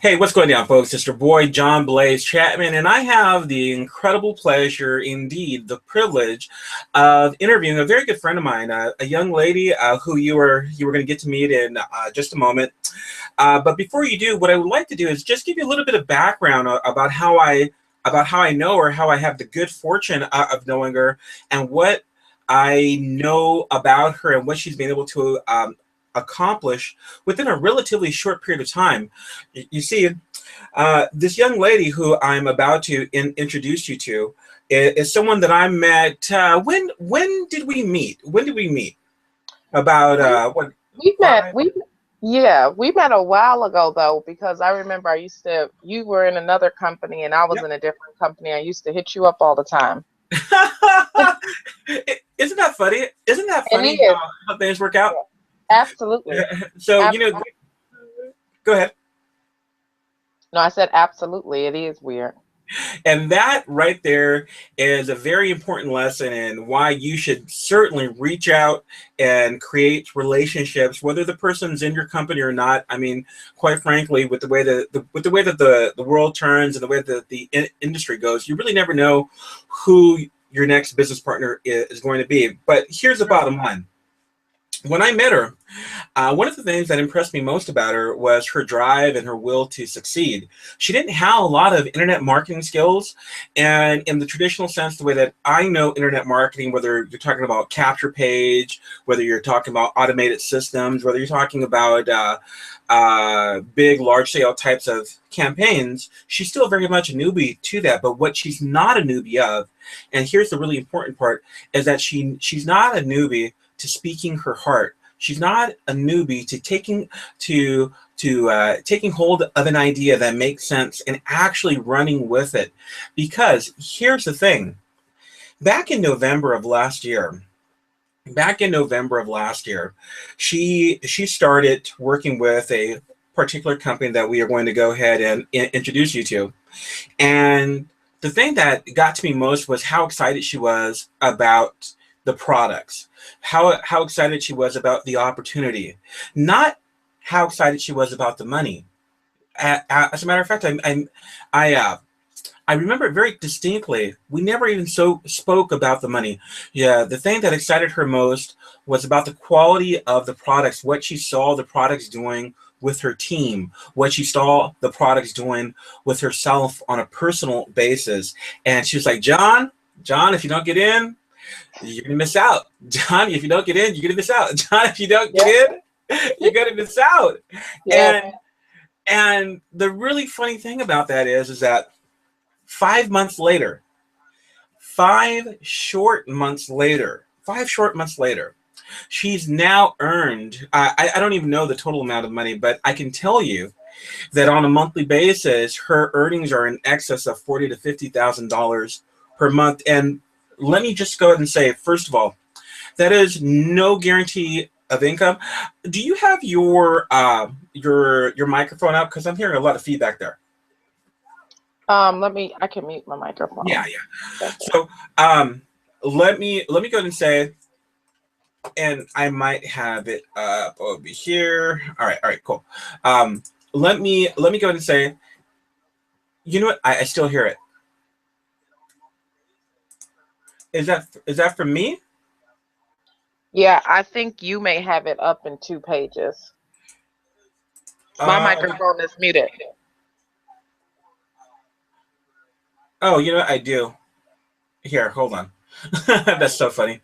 Hey, what's going on, folks? It's your boy, John Blaze Chapman, and I have the incredible pleasure, indeed, the privilege of interviewing a very good friend of mine, a young lady who you were going to get to meet in just a moment. But before you do, what I would like to do is just give you a little bit of background about how I know her, how I have the good fortune of knowing her, and what I know about her and what she's been able to accomplish within a relatively short period of time. You see, this young lady who I'm about to introduce you to is someone that I met. When did we meet? When did we meet? About We what? we met Five? we yeah, we met a while ago though, because I remember you were in another company and I was Yep. in a different company. I used to hit you up all the time. Isn't that funny? Isn't that And funny it is. how things work out? Yeah, absolutely. So Ab- go ahead. no, I said absolutely. It is weird. And that right there is a very important lesson in why you should certainly reach out and create relationships, whether the person's in your company or not. I mean, quite frankly, with the way that the world turns and the way that the industry goes, you really never know who your next business partner is going to be. But here's the bottom line. When I met her, one of the things that impressed me most about her was her drive and her will to succeed. She didn't have a lot of internet marketing skills, and in the traditional sense, the way that I know internet marketing, whether you're talking about capture page, whether you're talking about automated systems, whether you're talking about big, large scale types of campaigns, she's still very much a newbie to that. But what she's not a newbie of, and here's the really important part, is that she's not a newbie to speaking her heart. She's not a newbie to taking hold of an idea that makes sense and actually running with it. Because here's the thing: back in November of last year, she started working with a particular company that we are going to go ahead and introduce you to. And the thing that got to me most was how excited she was about the products, how excited she was about the opportunity, not how excited she was about the money. As a matter of fact, I I remember it very distinctly. We never even spoke about the money. Yeah, the thing that excited her most was about the quality of the products, what she saw the products doing with her team, what she saw the products doing with herself on a personal basis. And she was like, John, if you don't get in, you're gonna miss out. John, if you don't get in, you're gonna miss out. John, if you don't get Yeah. in, you're gonna miss out. Yes. And and the really funny thing about that is that 5 months later, 5 short months later, she's now earned. I don't even know the total amount of money, but I can tell you that on a monthly basis, her earnings are in excess of $40,000 to $50,000 per month. And let me just go ahead and say, first of all, that is no guarantee of income. Do you have your microphone up? Because I'm hearing a lot of feedback there. I can mute my Yeah, microphone. yeah. Second. So um, let me go ahead and say, and I might have it up over here. All right, cool. Um, let me go ahead and say, you know what? I still hear it. Is that from me? Yeah, I think you may have it up in two pages. My Uh, microphone is muted. oh, you know what? I do. Here, hold on. That's so funny.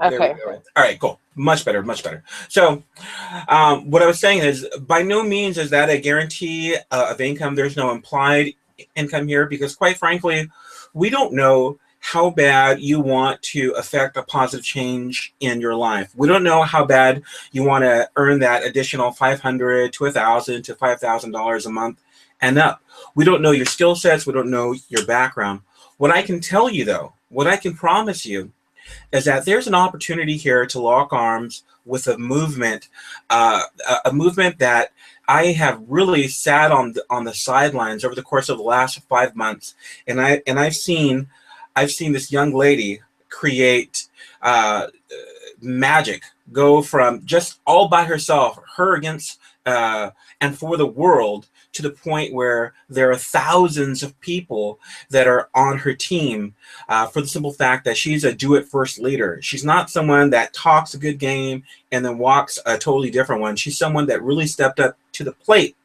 There we Okay. go. All right, cool. Much better, much better. So, what I was saying is, by no means is that a guarantee of income. There's no implied income here because, quite frankly, we don't know how bad you want to affect a positive change in your life. We don't know how bad you want to earn that additional 500 to 1,000 to $5,000 a month and up. We don't know your skill sets. We don't know your background. What I can tell you, though, what I can promise you is that there's an opportunity here to lock arms with a movement that I have really sat on the sidelines over the course of the last 5 months, and I've seen this young lady create magic go from just all by herself, her against and for the world, to the point where there are thousands of people that are on her team, for the simple fact that she's a do it first leader. She's not someone that talks a good game and then walks a totally different one. She's someone that really stepped up to the plate,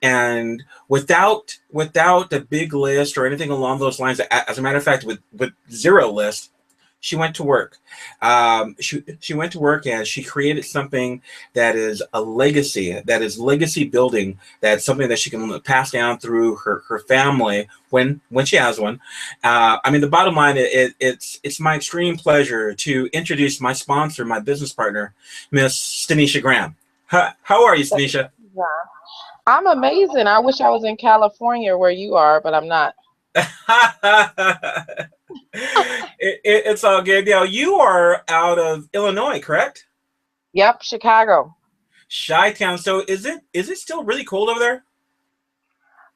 and without a big list or anything along those lines. As a matter of fact, with zero list, she went to work. She went to work and she created something that is a legacy, that is legacy building, that's something that she can pass down through her family when she has one. I mean, the bottom line, it's my extreme pleasure to introduce my sponsor, my business partner, Miss Stanisha Graham. How are you, Stanisha? Yeah. I'm amazing. I wish I was in California where you are, but I'm not. It's all good. Now, you are out of Illinois, correct? Yep, Chicago. Chi-town. So is it still really cold over there?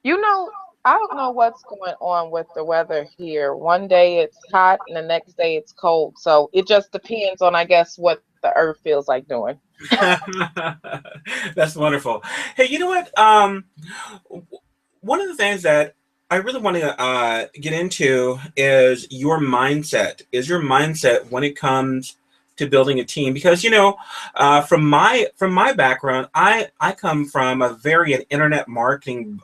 You know, I don't know what's going on with the weather here. One day it's hot and the next day it's cold. So it just depends on, I guess, what the earth feels like doing. That's wonderful. Hey, you know what? One of the things that I really want to get into is your mindset. Is your mindset when it comes to building a team? Because from my background, I come from a very an internet marketing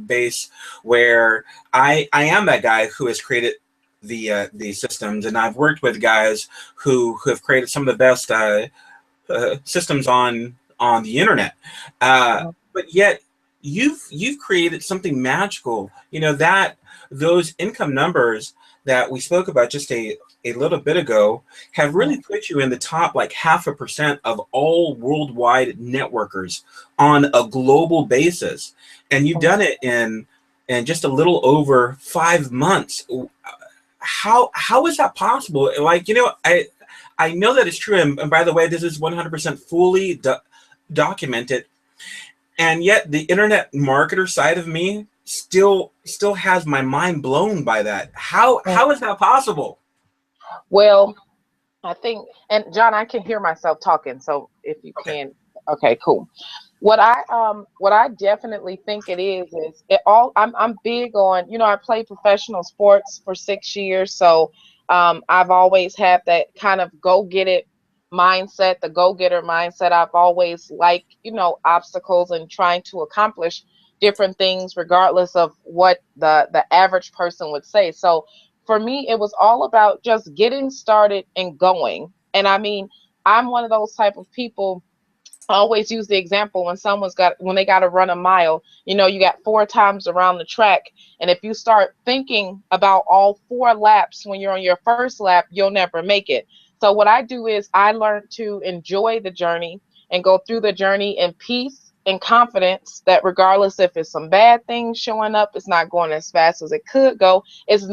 base, where I am that guy who has created the systems, and I've worked with guys who have created some of the best systems on the internet. But yet you've created something magical. You know that those income numbers that we spoke about just a little bit ago have really put you in the top like 0.5% of all worldwide networkers on a global basis, and you've done it in just a little over 5 months. How is that possible? Like, I know that it's true, and by the way, this is 100% fully documented, and yet the internet marketer side of me still has my mind blown by that. How is that possible? Well, I think, and John, I can hear myself talking, so if you Okay. can, okay, cool. What I definitely think it is it all I'm big on, I played professional sports for 6 years, so I've always had that kind of go get it mindset, the go getter mindset. I've always liked, obstacles and trying to accomplish different things regardless of what the average person would say. So for me, it was all about just getting started and going. And I mean, I'm one of those type of people. I always use the example when they got to run a mile, you got 4 times around the track. And if you start thinking about all 4 laps when you're on your first lap, you'll never make it. So what I do is I learn to enjoy the journey and go through the journey in peace and confidence that regardless if it's some bad things showing up, it's not going as fast as it could go. It's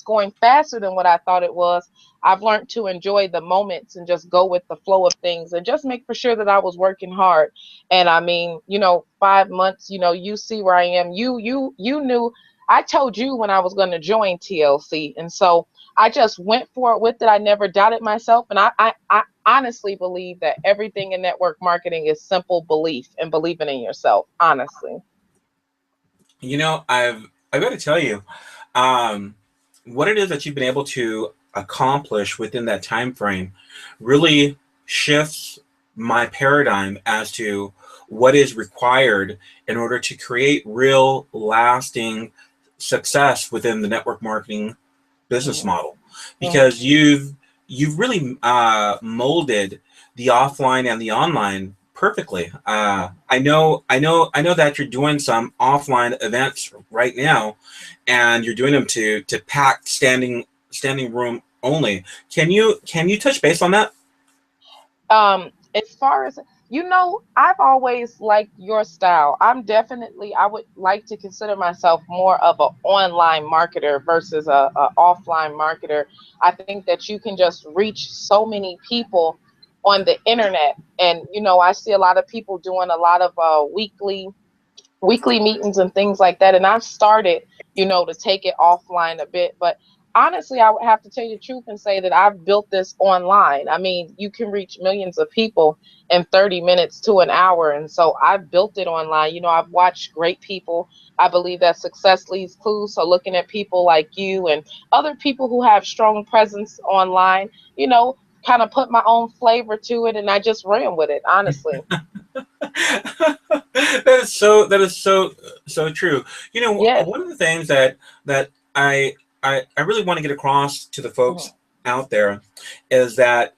going faster than what I thought it was. I've learned to enjoy the moments and just go with the flow of things and just make for sure that I was working hard. And I mean, 5 months, you see where I am. You knew I told you when I was going to join TLC. And so I just went for it with it. I never doubted myself. And I honestly believe that everything in network marketing is simple belief and believing in yourself, honestly. I've got to tell you, um, what it is that you've been able to accomplish within that time frame really shifts my paradigm as to what is required in order to create real lasting success within the network marketing business Mhm. model, Mhm. because you've really molded the offline and the online perfectly. I know that you're doing some offline events right now, and you're doing them to packed standing room only. Can you touch base on that? As far as I've always liked your style. I would like to consider myself more of an online marketer versus a offline marketer. I think that you can just reach so many people on the internet. And I see a lot of people doing a lot of weekly meetings and things like that. And I've started, to take it offline a bit, but honestly, I would have to tell you the truth and say that I've built this online. I mean, you can reach millions of people in 30 minutes to an hour. And so I've built it online. You know, I've watched great people. I believe that success leaves clues. So looking at people like you and other people who have strong presence online, you know, kind of put my own flavor to it and I just ran with it, honestly. That is so true. You know, Yes. one of the things that I really want to get across to the Mhm. folks out there is that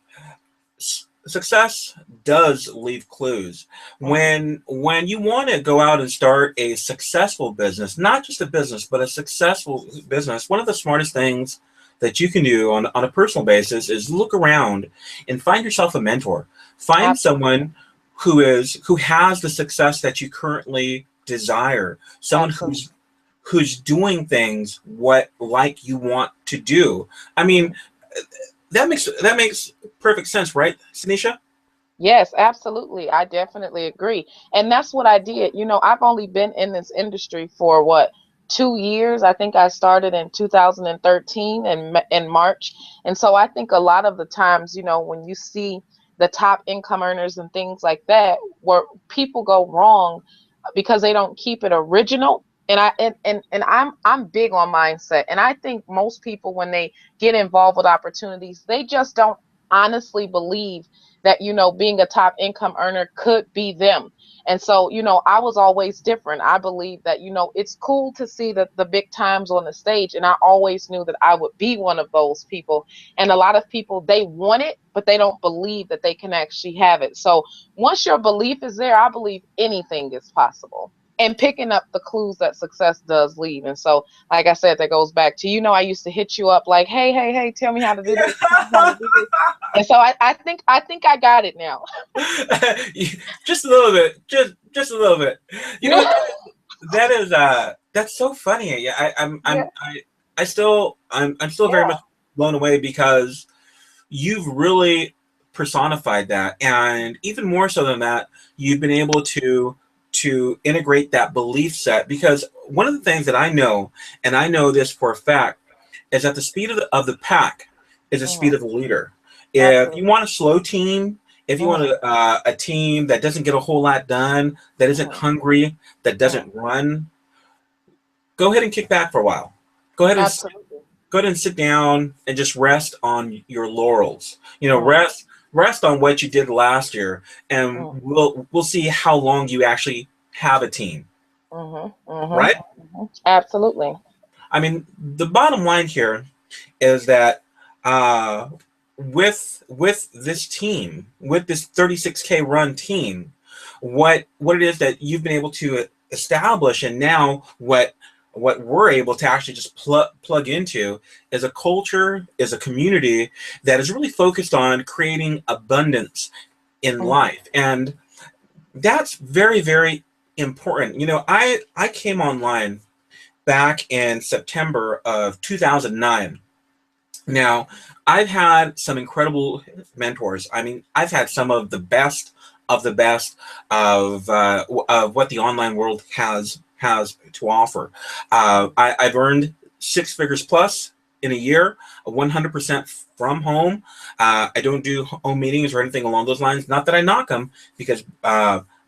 success does leave clues. Mhm. When you want to go out and start a successful business, not just a business but a successful business, one of the smartest things that you can do on a personal basis is look around and find yourself a mentor. Find Absolutely. someone who has the success that you currently desire, someone Absolutely. who's doing things what like you want to do. I mean, Mhm. that makes perfect sense, right, Sanisha? Yes, absolutely. I definitely agree. And that's what I did. You know, I've only been in this industry for what, 2 years? I think I started in 2013 in March. And so I think a lot of the times, you know, when you see the top income earners and things like that, where people go wrong because they don't keep it original. And I'm big on mindset. And I think most people when they get involved with opportunities, they just don't honestly believe that, you know, being a top income earner could be them. And so, you know, I was always different. I believe that, you know, it's cool to see the big times on the stage. And I always knew that I would be one of those people. And a lot of people, they want it, but they don't believe that they can actually have it. So once your belief is there, I believe anything is possible. And picking up the clues that success does leave. And so, like I said, that goes back to, you know, I used to hit you up like, hey, hey, hey, tell me how to do this, tell me how to do this. And so I think I got it now. Just a little bit, just a little bit. You know what? That's so funny. Yeah, Yeah. I'm still very Yeah. much blown away because you've really personified that, and even more so than that, you've been able to integrate that belief set. Because one of the things that I know, and I know this for a fact, is that the speed of the pack is the speed Mhm. of the leader. If you Absolutely. want a slow team, if you want Mhm. a team that doesn't get a whole lot done, that isn't Mhm. hungry, that Mhm. doesn't run, go ahead and kick back for a while. Go ahead and Absolutely. go ahead and sit down and just rest on your laurels. You know, Mhm. rest on what you did last year, and Mhm. we'll see how long you actually have a team, Mhm. Mhm. right? Mhm. Absolutely. I mean, the bottom line here is that uh, with this team, with this 36K run team, what it is that you've been able to establish, and now what we're able to actually just plug into is a culture, is a community that is really focused on creating abundance in Mhm. life, and that's very very important. You know, I came online back in September of 2009. Now, I've had some incredible mentors. I mean, I've had some of the best of what the online world has to offer. I've earned six figures plus in a year, 100% from home. I don't do home meetings or anything along those lines. Not that I knock them, because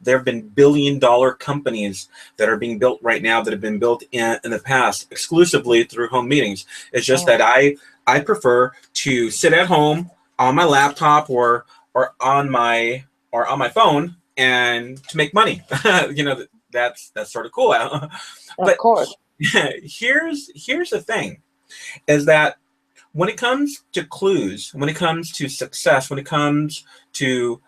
there have been billion-dollar companies that are being built right now that have been built in the past exclusively through home meetings. It's just Mhm. that I prefer to sit at home on my laptop or on my phone and to make money. You know, that's sort of cool. Of But course. here's the thing is that when it comes to clues, when it comes to success, when it comes to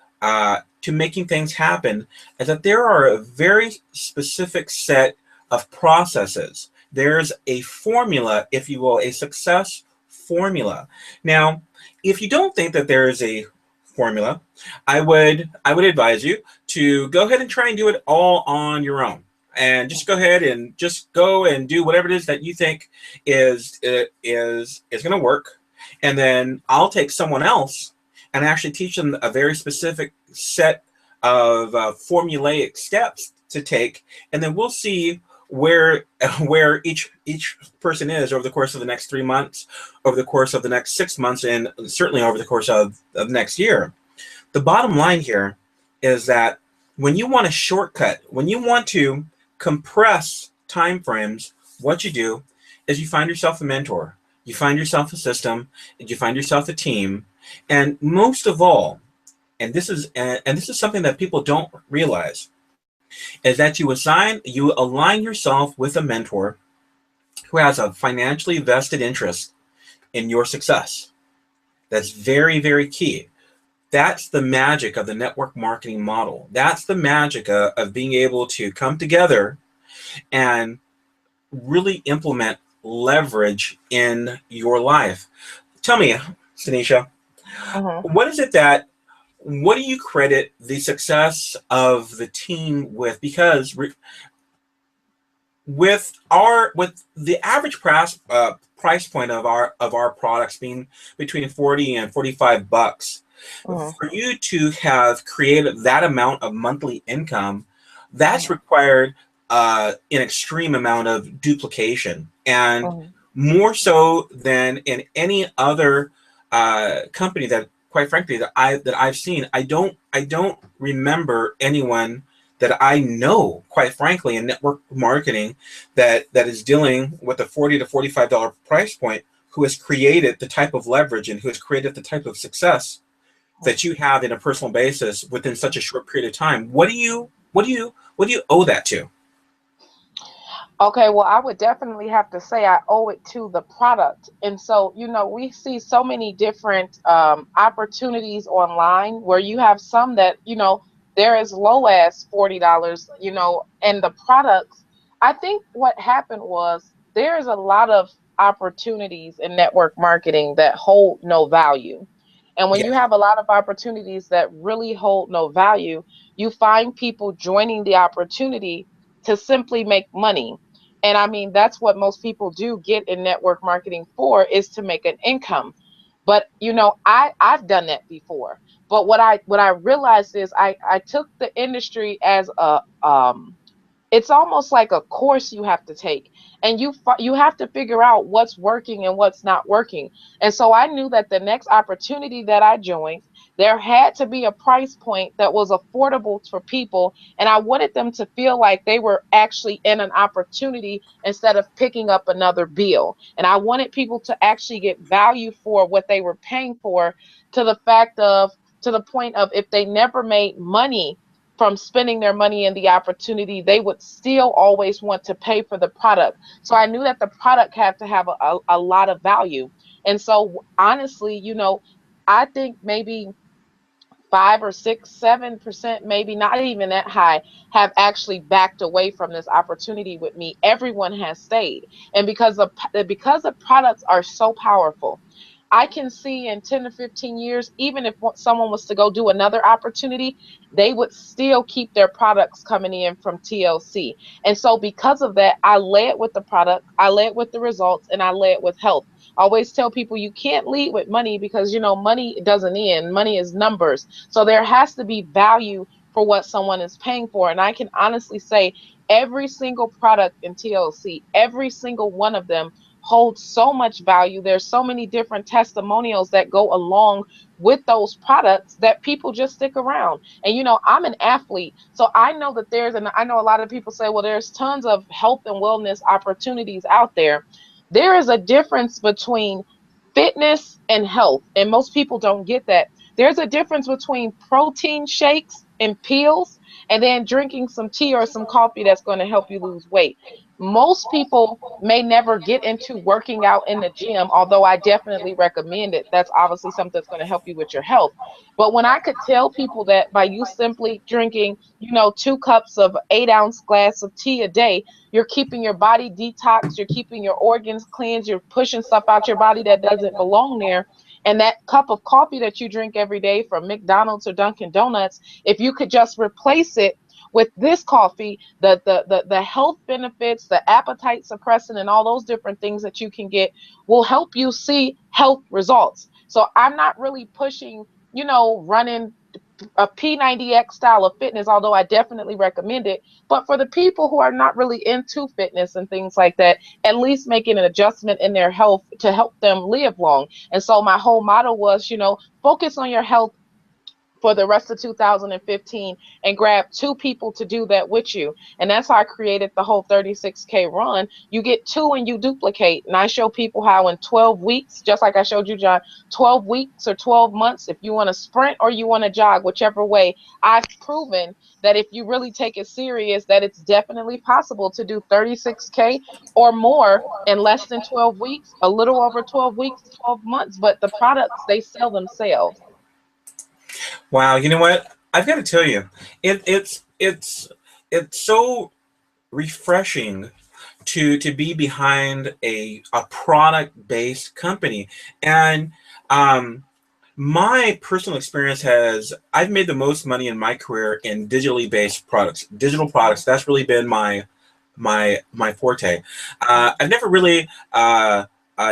making things happen, is that there are a very specific set of processes. There's a formula, if you will, a success formula. Now, if you don't think that there is a formula, I would advise you to go ahead and try and do it all on your own. And just go ahead and just go and do whatever it is that you think is going to work, and then I'll take someone else and actually teach them a very specific set of formulaic steps to take, and then we'll see where where each person is over the course of the next 3 months, over the course of the next 6 months, and certainly over the course of next year. The bottom line here is that when you want a shortcut, when you want to compress time frames, what you do is you find yourself a mentor, you find yourself a system, and you find yourself a team, and most of all, and this is something that people don't realize, is that you align yourself with a mentor who has a financially vested interest in your success. That's very, very key. That's the magic of the network marketing model. That's the magic of being able to come together and really implement leverage in your life. Tell me, Tanisha, Mhm. what is it that what do you credit the success of the team with? Because with the average price point of our products being between 40 and 45 bucks, Mhm. for you to have created that amount of monthly income, that's Mhm. required an extreme amount of duplication, and Mhm. more so than in any other company that, quite frankly, that I've seen. I don't remember anyone that I know, quite frankly, in network marketing that is dealing with a $40 to $45 price point, who has created the type of leverage and who has created the type of success that you have in a personal basis within such a short period of time. What do you owe that to? Okay, well, I would definitely have to say I owe it to the product. And so, we see so many different opportunities online where you have some that, they're as low as $40, and the products. I think what happened was there's a lot of opportunities in network marketing that hold no value. And when you Yes. have a lot of opportunities that really hold no value, you find people joining the opportunity to simply make money. And I mean, that's what most people do get in network marketing for, is to make an income. But I've done that before. But what I realized is I took the industry as a it's almost like a course you have to take, and you have to figure out what's working and what's not working. And so I knew that the next opportunity that I joined, there had to be a price point that was affordable for people, and I wanted them to feel like they were actually in an opportunity instead of picking up another bill. And I wanted people to actually get value for what they were paying for, to the fact of to the point of, if they never made money from spending their money in the opportunity, they would still always want to pay for the product. So I knew that the product had to have a lot of value. And so honestly, I think maybe 5 or 6, 7%, maybe not even that high, have actually backed away from this opportunity with me. Everyone has stayed. And because the products are so powerful, I can see in 10 to 15 years, even if someone was to go do another opportunity, they would still keep their products coming in from TLC. And so, because of that, I led with the product, I led with the results, and I led with health. I always tell people you can't lead with money, because, money doesn't end, money is numbers. So, there has to be value for what someone is paying for. And I can honestly say every single product in TLC, every single one of them, holds so much value. There's so many different testimonials that go along with those products that people just stick around. And I'm an athlete, so I know that and I know a lot of people say, well, there's tons of health and wellness opportunities out there. There is a difference between fitness and health, and most people don't get that. There's a difference between protein shakes and pills, and then drinking some tea or some coffee that's going to help you lose weight. Most people may never get into working out in the gym, although I definitely recommend it. That's obviously something that's going to help you with your health. But when I could tell people that by you simply drinking, 2 cups of 8-ounce glass of tea a day, you're keeping your body detox, you're keeping your organs cleansed, you're pushing stuff out your body that doesn't belong there. And that cup of coffee that you drink every day from McDonald's or Dunkin' Donuts, if you could just replace it with this coffee, the health benefits, the appetite suppressant, and all those different things that you can get will help you see health results. So I'm not really pushing, running a P90X style of fitness, although I definitely recommend it. But for the people who are not really into fitness and things like that, at least making an adjustment in their health to help them live long. And so my whole motto was, focus on your health for the rest of 2015 and grab two people to do that with you. And that's how I created the whole 36K run. You get two and you duplicate. And I show people how in 12 weeks, just like I showed you, John, 12 weeks or 12 months, if you want to sprint or you want to jog, whichever way, I've proven that if you really take it serious, that it's definitely possible to do 36K or more in less than 12 weeks, a little over 12 weeks, 12 months. But the products, they sell themselves. Wow, you know what? I've got to tell you, it's so refreshing to be behind a product based company, and my personal experience has I've made the most money in my career in digitally based products, digital products. That's really been my forte. I've never really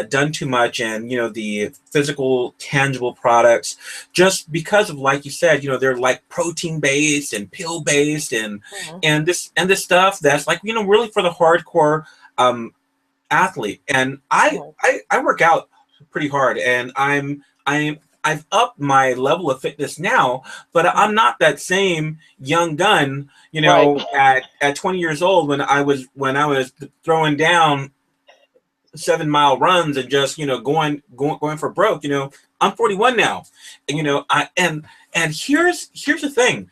done too much in the physical tangible products, just because of, like you said, they're like protein based and pill based, and Mhm. this stuff that's like really for the hardcore um, athlete. And Mhm. I work out pretty hard, and I've upped my level of fitness now, but I'm not that same young gun, Right. at 20 years old when I was throwing down 7 mile runs and just going for broke. I'm 41 now, and and here's the thing.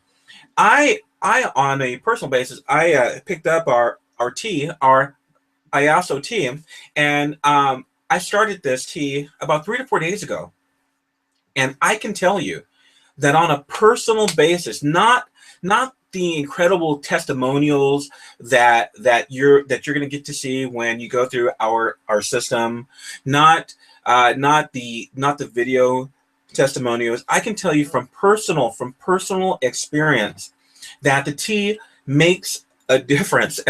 I on a personal basis, I picked up our tea, our Iaso tea, and I started this tea about 3 to 4 days ago, and I can tell you that on a personal basis, not the incredible testimonials that you're going to get to see when you go through our system, not the video testimonials. I can tell you from personal experience that the tea makes a difference.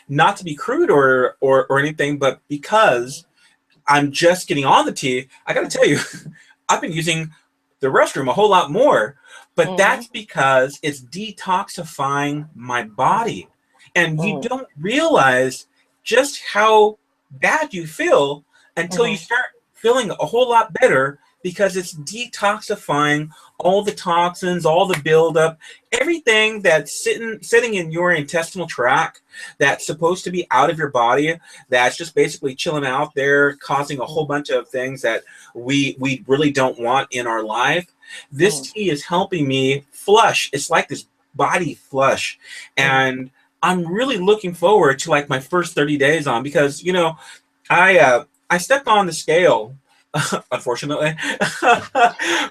Not to be crude or anything, but because I'm just getting on the tea, I got to tell you, I've been using the restroom a whole lot more, but Mhm. that's because it's detoxifying my body. And you Mhm. don't realize just how bad you feel until you Mhm. start feeling a whole lot better, because it's detoxifying all the toxins, all the buildup, everything that's sitting in your intestinal tract that's supposed to be out of your body, that's just basically chilling out there, causing a whole Mhm. bunch of things that we really don't want in our life. This Mhm. tea is helping me flush. It's like this body flush, Mhm. and I'm really looking forward to like my first 30 days on, because I stepped on the scale, unfortunately,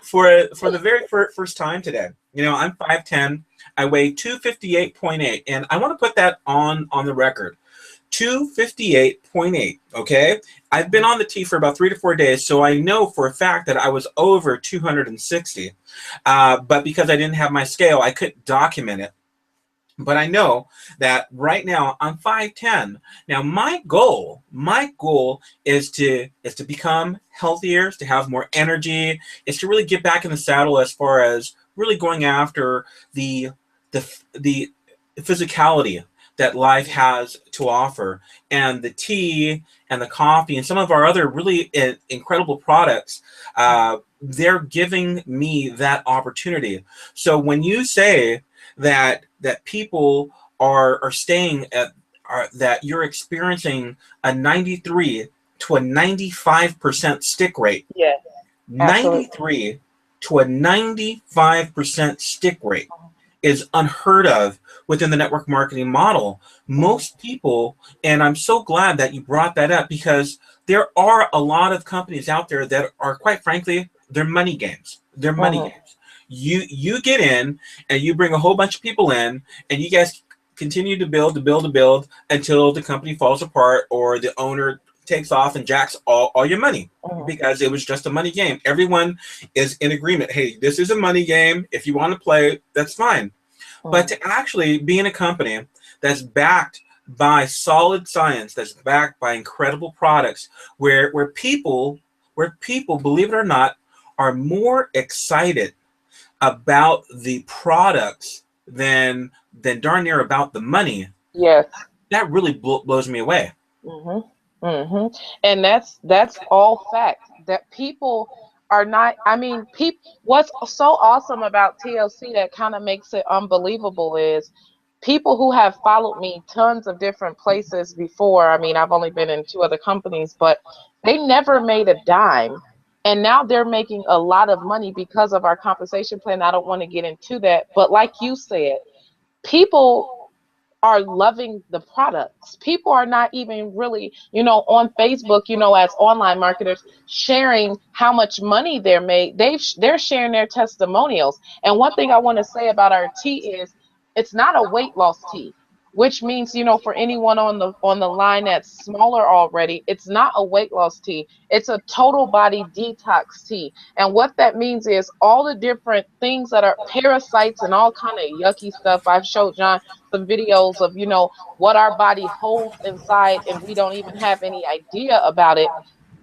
for the very first time today. I'm 5'10". I weigh 258.8, and I want to put that on the record. 258.8. Okay. I've been Mhm. on the T for about 3 to 4 days, so I know for a fact that I was over 260. But because I didn't have my scale, I couldn't document it. But I know that right now I'm 5'10". Now my goal is to become healthier, is to have more energy, is to really get back in the saddle as far as really going after the the physicality that life Mhm. has to offer. And the tea and the coffee and some of our other really incredible products, Mhm. they're giving me that opportunity. So when you say that people are staying at that you're experiencing a 93 to a 95% stick rate, Yes, absolutely. 93 to a 95% stick rate Mhm. is unheard of within the network marketing model. Mhm. Most people, and I'm so glad that you brought that up, because there are a lot of companies out there that are, quite frankly, they're money games. They're money Mhm. games. You get in and you bring a whole bunch of people in, and you guys continue to build until the company falls apart or the owner takes off and jacks all your money, Mhm. because it was just a money game. Everyone is in agreement. Hey, this is a money game. If you want to play, that's fine. But Mhm. to actually be in a company that's backed by solid science, that's backed by incredible products, where people, believe it or not, are more excited about the products than darn near about the money, Yes. that really blows me away. Mm-hmm. Mm-hmm. And that's all fact that people are not. I mean, people. What's so awesome about TLC that kind of makes it unbelievable is people who have followed me tons of different places before. I mean, I've only been in two other companies, but they never made a dime. And now they're making a lot of money because of our compensation plan. I don't want to get into that, but like you said, people are loving the products. People are not even really, on Facebook, as online marketers, sharing how much money they're made. They're sharing their testimonials. And one thing I want to say about our tea is it's not a weight loss tea, which means, for anyone on the line that's smaller already, it's not a weight loss tea. It's a total body detox tea. And what that means is all the different things that are parasites and all kind of yucky stuff. I've showed John some videos of what our body holds inside and we don't even have any idea about it.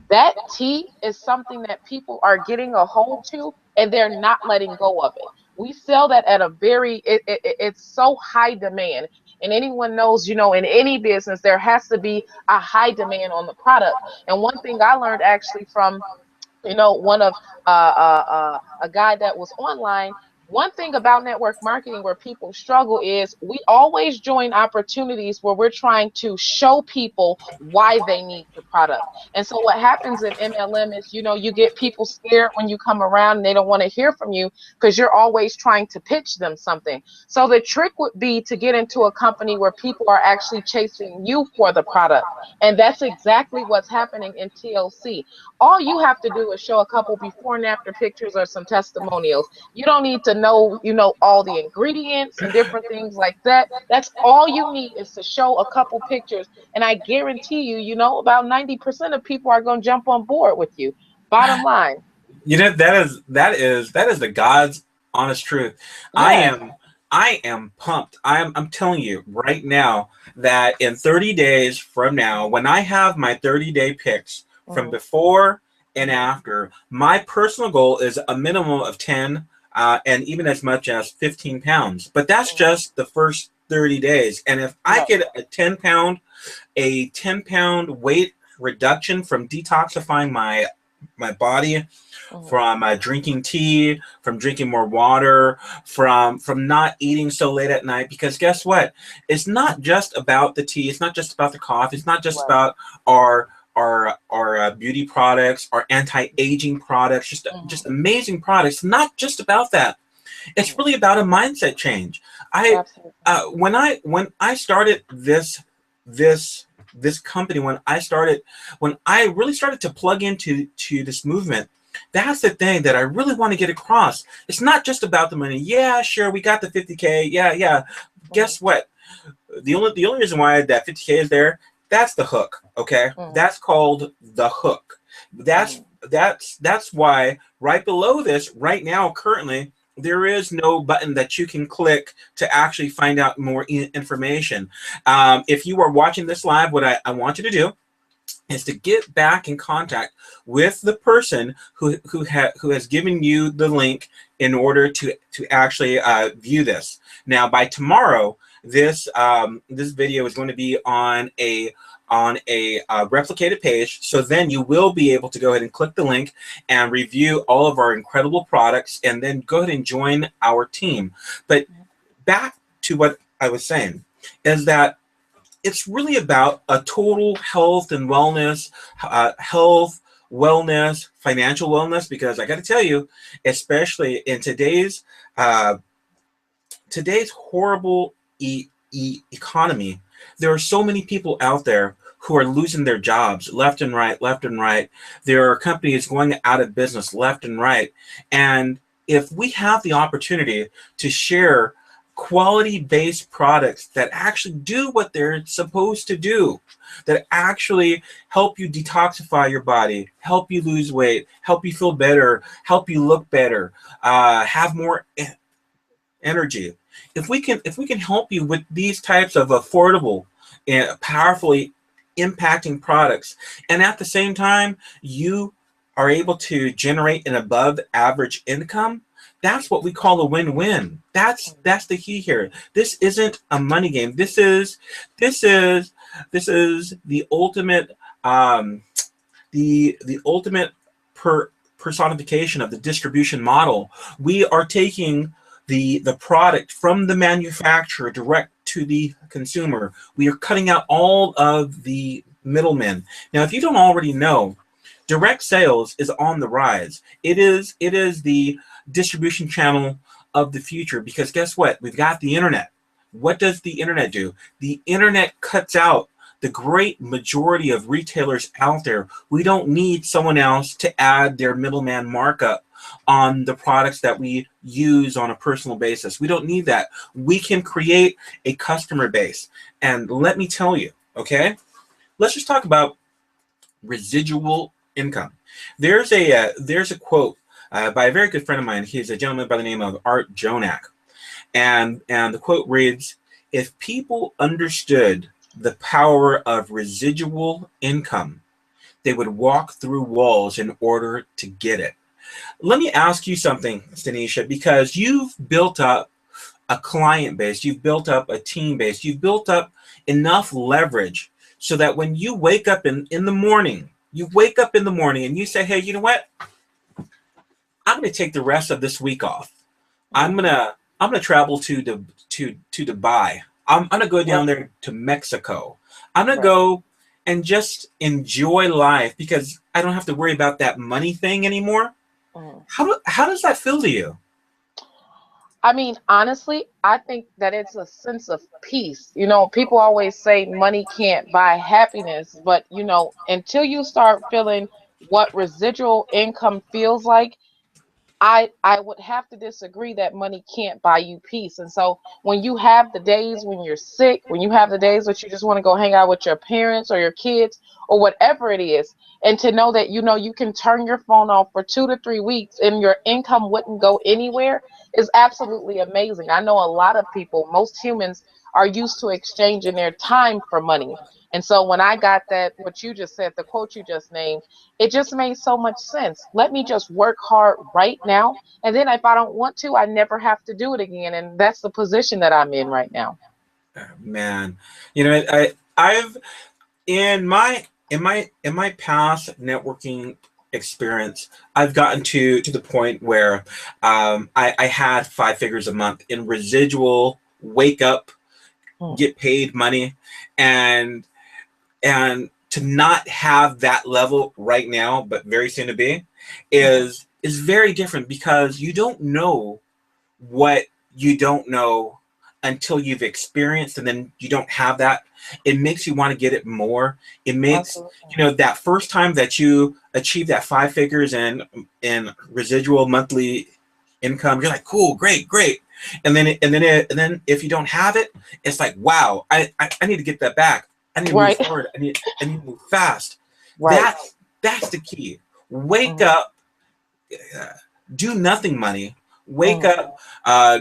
That tea is something that people are getting a hold to and they're not letting go of it. We sell that at a it's so high demand. And anyone knows, in any business there has to be a high demand on the product. And one thing I learned actually from one of a guy that was online. One thing about network marketing where people struggle is we always join opportunities where we're trying to show people why they need the product. And so what happens in MLM is, you get people scared when you come around and they don't want to hear from you because you're always trying to pitch them something. So the trick would be to get into a company where people are actually chasing you for the product. And that's exactly what's happening in TLC. All you have to do is show a couple before and after pictures or some testimonials. You don't need to know, all the ingredients and different things like that. That's all you need is to show a couple pictures. And I guarantee you, about 90% of people are going to jump on board with you. Bottom line. That is the God's honest truth. I Yes. am I am pumped. I'm telling you right now that in 30 days from now, when I have my 30-day picks from Mhm. before and after, my personal goal is a minimum of 10 and even as much as 15 pounds. But that's Mhm. just the first 30 days. And if I Right. get a 10 pound weight reduction from detoxifying my body, Mhm. from drinking tea, from drinking more water, from not eating so late at night. Because guess what? It's not just about the tea. It's not just about the coffee. It's not just Right. about our beauty products, our anti-aging products, just Mhm. amazing products. Not just about that. It's Mhm. really about a mindset change. I Absolutely. when I started this this company, when I really started to plug into this movement, that's the thing that I really want to get across. It's not just about the money. Yeah, sure, we got the 50K. Yeah, yeah. Mhm. Guess what? The only reason why that 50K is there, that's the hook. Okay, Mhm. that's called the hook. That's Mhm. that's why right below this, right now, currently, there is no button that you can click to actually find out more information. If you are watching this live, what I want you to do is to get back in contact with the person who has given you the link in order to actually view this. Now, by tomorrow, this video is going to be on a replicated page. So then you will be able to go ahead and click the link and review all of our incredible products, and then go ahead and join our team. But back to what I was saying is that it's really about a total health, wellness, financial wellness. Because I got to tell you, especially in uh, today's horrible economy, there are so many people out there who are losing their jobs left and right, left and right. There are companies going out of business left and right. And if we have the opportunity to share quality based products that actually do what they're supposed to do, that actually help you detoxify your body, help you lose weight, help you feel better, help you look better, have more energy. If we can help you with these types of affordable and powerfully impacting products, and at the same time you are able to generate an above average income, That's what we call a win-win. That's the key here. This isn't a money game. This is the ultimate the ultimate personification of the distribution model. We are taking the product from the manufacturer direct to the consumer. We are cutting out all of the middlemen. Now, if you don't already know, direct sales is on the rise. It is the distribution channel of the future, because guess what? We've got the internet. What does the internet do? The internet cuts out the great majority of retailers out there. We don't need someone else to add their middleman markup on the products that we use on a personal basis. We don't need that. We can create a customer base. And let me tell you, okay? Let's just talk about residual income. There's a quote by a very good friend of mine. He's a gentleman by the name of Art Jonak. And the quote reads, "If people understood the power of residual income, they would walk through walls in order to get it." Let me ask you something, Stanisha, because you've built up a client base, you've built up a team base, you've built up enough leverage so that when you wake up in the morning, and you say, hey, you know what? I'm going to take the rest of this week off. I'm gonna travel to Dubai. I'm gonna go down there to Mexico. I'm gonna go and just enjoy life because I don't have to worry about that money thing anymore. How does that feel to you? I mean, honestly, I think that it's a sense of peace. You know, people always say money can't buy happiness, but you know, until you start feeling what residual income feels like, I would have to disagree that money can't buy you peace. And so when you have the days when you're sick, when you have the days that you just want to go hang out with your parents or your kids or whatever it is, and to know that you know you can turn your phone off for 2 to 3 weeks and your income wouldn't go anywhere is absolutely amazing. I know a lot of people, most humans are used to exchanging their time for money. And so when I got that, what you just said, the quote you just named, it just made so much sense. Let me just work hard right now. And then if I don't want to, I never have to do it again. And that's the position that I'm in right now. Man, you know, I've in my past networking experience, I've gotten to the point where I had 5 figures a month in residual wake up, get paid money, and to not have that level right now, but very soon to be, is very different, because you don't know what you don't know until you've experienced, and then you don't have that. It makes you want to get it more. It makes, you know, that first time that you achieve that 5 figures in residual monthly income, you're like, cool, great. And then if you don't have it, it's like, wow, I need to get that back. I need to move forward. I need to move fast. That's the key. Wake up, do nothing money. Wake up,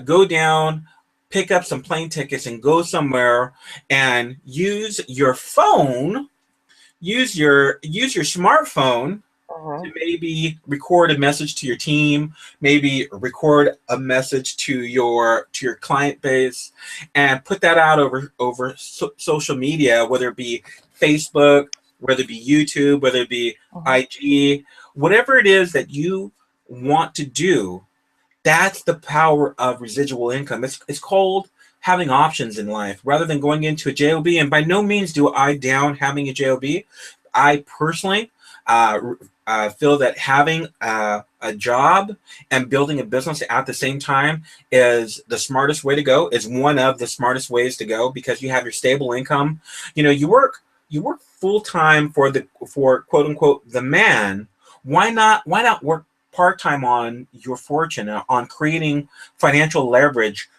go down, pick up some plane tickets and go somewhere and use your phone, use your smartphone to maybe record a message to your team, maybe record a message to your client base, and put that out over social media, whether it be Facebook, whether it be YouTube, whether it be IG, whatever it is that you want to do. That's the power of residual income. It's called having options in life rather than going into a JOB. And by no means do I down having a JOB. I personally feel that having a job and building a business at the same time is the smartest way to go, is one of the smartest ways to go, because you have your stable income. You know, you work full time for quote unquote the man. Why not work part-time on your fortune, on creating financial leverage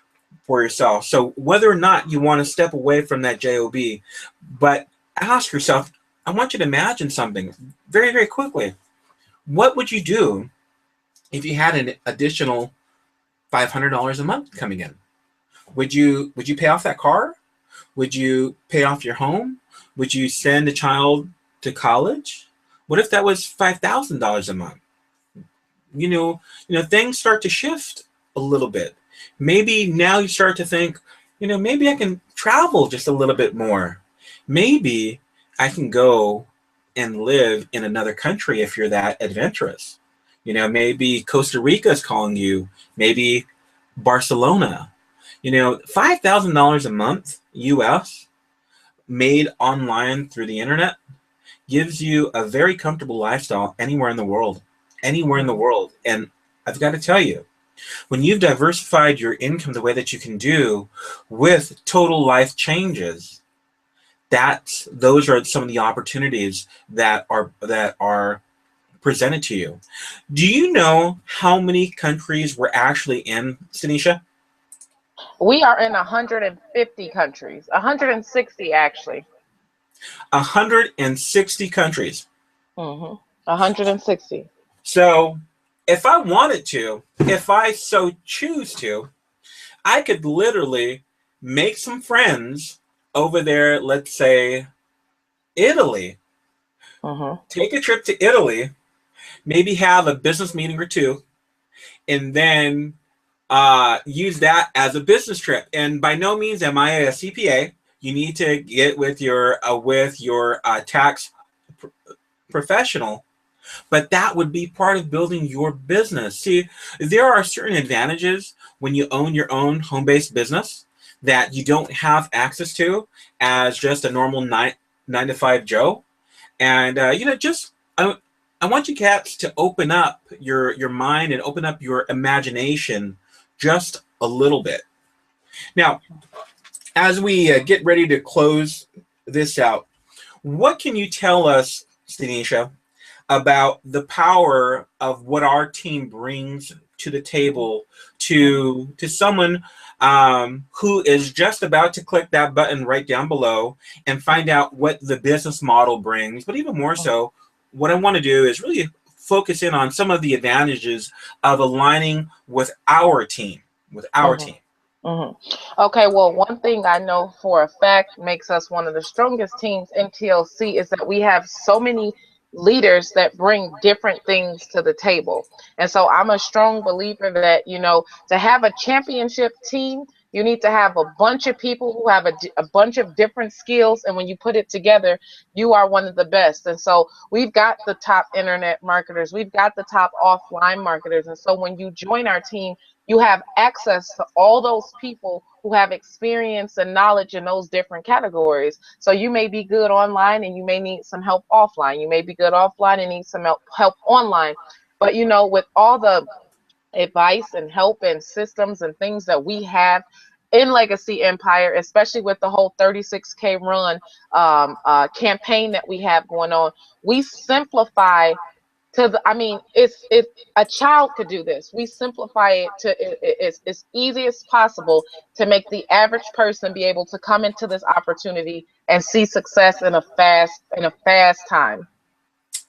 for yourself? So whether or not you want to step away from that JOB, but ask yourself, I want you to imagine something very, very quickly. What would you do if you had an additional $500 a month coming in? Would you pay off that car? Would you pay off your home? Would you send a child to college? What if that was $5,000 a month? You know, things start to shift a little bit. Maybe now you start to think, maybe I can travel just a little bit more. Maybe I can go and live in another country if you're that adventurous. Maybe Costa Rica is calling you, maybe Barcelona. $5,000 a month US made online through the internet gives you a very comfortable lifestyle anywhere in the world. Anywhere in the world. And I've got to tell you, when you've diversified your income the way that you can do with total life changes, those are some of the opportunities that are presented to you. Do you know how many countries we're actually in, Stanisha? We are in 150 countries, 160 actually. 160 countries. 160. So if I wanted to, if I so choose to, I could literally make some friends over there, let's say Italy, take a trip to Italy, maybe have a business meeting or two, and then use that as a business trip. And by no means am I a CPA. You need to get with your tax professional, but that would be part of building your business. See, there are certain advantages when you own your own home-based business that you don't have access to as just a normal nine to five Joe. And I want you cats to open up your mind and open up your imagination just a little bit. Now, as we get ready to close this out, what can you tell us, Stanisha, about the power of what our team brings to the table to someone who is just about to click that button right down below and find out what the business model brings? But even more so, what I want to do is really focus in on some of the advantages of aligning with our team, Okay, well, one thing I know for a fact makes us one of the strongest teams in TLC is that we have so many leaders that bring different things to the table. And so I'm a strong believer that, to have a championship team, you need to have a bunch of people who have a bunch of different skills. And when you put it together, you are one of the best. And so we've got the top internet marketers. We've got the top offline marketers. And so when you join our team, you have access to all those people who have experience and knowledge in those different categories. So you may be good online and you may need some help offline. You may be good offline and need some help online. But, with all the advice and help and systems and things that we have in Legacy Empire, especially with the whole 36K run campaign that we have going on, we simplify it's a child could do this. We simplify it to it's as easy as possible to make the average person be able to come into this opportunity and see success in a fast time.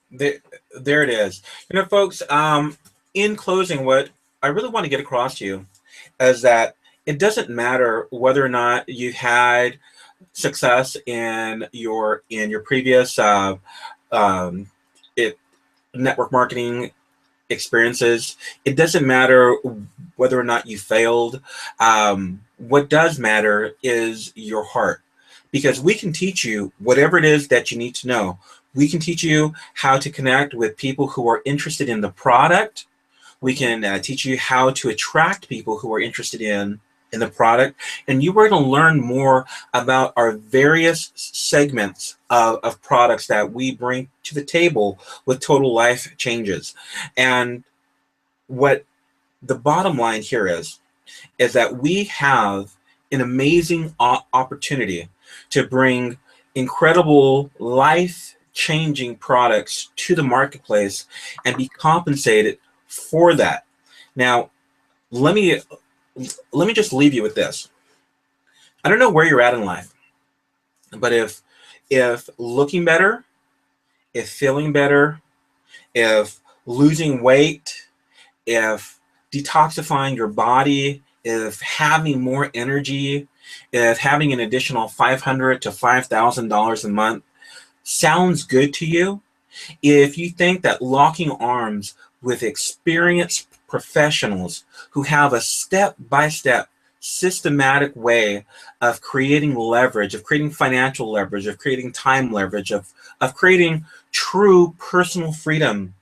There it is. Folks, in closing, what I really want to get across to you is that it doesn't matter whether or not you had success in your previous network marketing experiences. It doesn't matter whether or not you failed. What does matter is your heart, because we can teach you whatever it is that you need to know. We can teach you how to connect with people who are interested in the product. We can teach you how to attract people who are interested in the product, and you were going to learn more about our various segments of products that we bring to the table with Total Life Changes. And what the bottom line here is that we have an amazing opportunity to bring incredible life-changing products to the marketplace and be compensated for that. Now, let me just leave you with this. I don't know where you're at in life, but if looking better, if feeling better, if losing weight, if detoxifying your body, if having more energy, if having an additional $500 to $5,000 a month sounds good to you, if you think that locking arms with experienced professionals who have a step-by-step systematic way of creating leverage, of creating financial leverage, of creating time leverage, of creating true personal freedom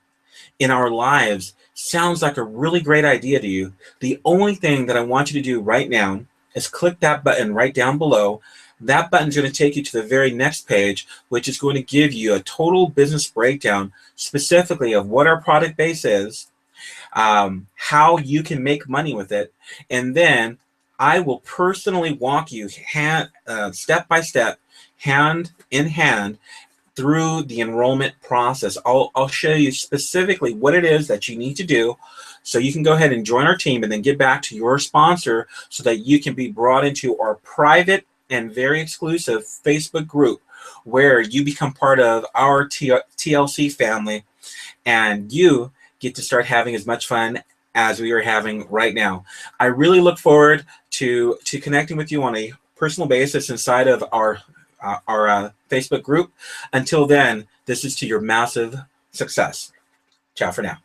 in our lives sounds like a really great idea to you, the only thing that I want you to do right now is click that button right down below. That button is going to take you to the very next page, which is going to give you a total business breakdown specifically of what our product base is, how you can make money with it, and then I will personally walk you step by step, hand in hand, through the enrollment process. I'll show you specifically what it is that you need to do so you can go ahead and join our team and then get back to your sponsor so that you can be brought into our private and very exclusive Facebook group where you become part of our TLC family and you get to start having as much fun as we are having right now. I really look forward to connecting with you on a personal basis inside of our Facebook group. Until then, this is to your massive success. Ciao for now.